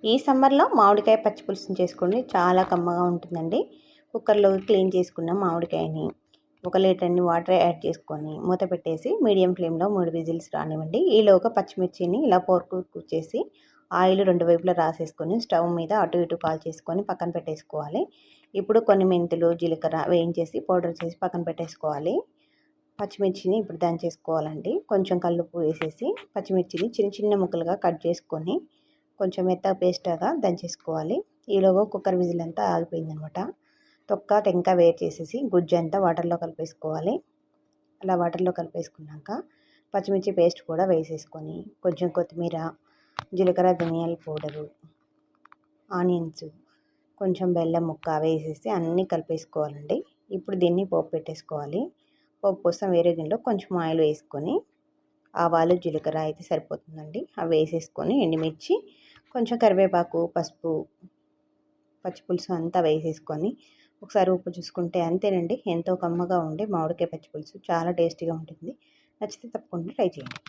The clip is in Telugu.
ఈ సమ్మర్లో మామిడికాయ పచ్చి పులుసుని చేసుకోండి, చాలా కమ్మగా ఉంటుందండి. కుక్కర్లో క్లీన్ చేసుకున్న మామిడికాయని 1 లీటర్ వాటర్ యాడ్ చేసుకొని మూత పెట్టేసి మీడియం ఫ్లేమ్లో 3 విజిల్స్ రానివ్వండి. ఈలోగా పచ్చిమిర్చిని ఇలా కుక్ చేసి ఆయిల్ 2 వైపులా రాసేసుకొని స్టవ్ మీద అటు ఇటు కాల్ చేసుకొని పక్కన పెట్టేసుకోవాలి. ఇప్పుడు కొన్ని మెంతులు, జీలకర్ర వేయించేసి పౌడర్ చేసి పక్కన పెట్టేసుకోవాలి. పచ్చిమిర్చిని ఇప్పుడు దంచేసుకోవాలండి. కొంచెం కల్లుప్పు వేసేసి పచ్చిమిర్చిని చిన్న చిన్న ముక్కలుగా కట్ చేసుకొని కొంచెం మెత్తగా పేస్ట్గా దంచేసుకోవాలి. ఈలోగా కుక్కర్ విజిల్ అంతా ఆగిపోయిందనమాట. తొక్క టెంక వేరు చేసేసి గుజ్జు అంతా వాటర్లో కలిపేసుకోవాలి. అలా వాటర్లో కలిపేసుకున్నాక పచ్చిమిర్చి పేస్ట్ కూడా వేసేసుకొని కొంచెం కొత్తిమీర, జీలకర్ర, ధనియాల పౌడరు, ఆనియన్స్, కొంచెం బెల్లం ముక్క వేసేసి అన్నీ కలిపేసుకోవాలండి. ఇప్పుడు దీన్ని పోపు పెట్టేసుకోవాలి. పోపు కోసం వేరే గిన్నెలో కొంచెం ఆయిల్ వేసుకొని ఆవాలు, జీలకర్ర అయితే సరిపోతుందండి. అవి వేసేసుకొని ఎండుమిర్చి, కొంచెం కరివేపాకు, పసుపు, పచ్చిపులుసు అంతా వేసేసుకొని ఒకసారి ఉప్పు చూసుకుంటే అంతేనండి. ఎంతో కమ్మగా ఉండే మామిడికాయ పచ్చిపులుసు చాలా టేస్టీగా ఉంటుంది. నచ్చితే తప్పకుండా ట్రై చేయండి.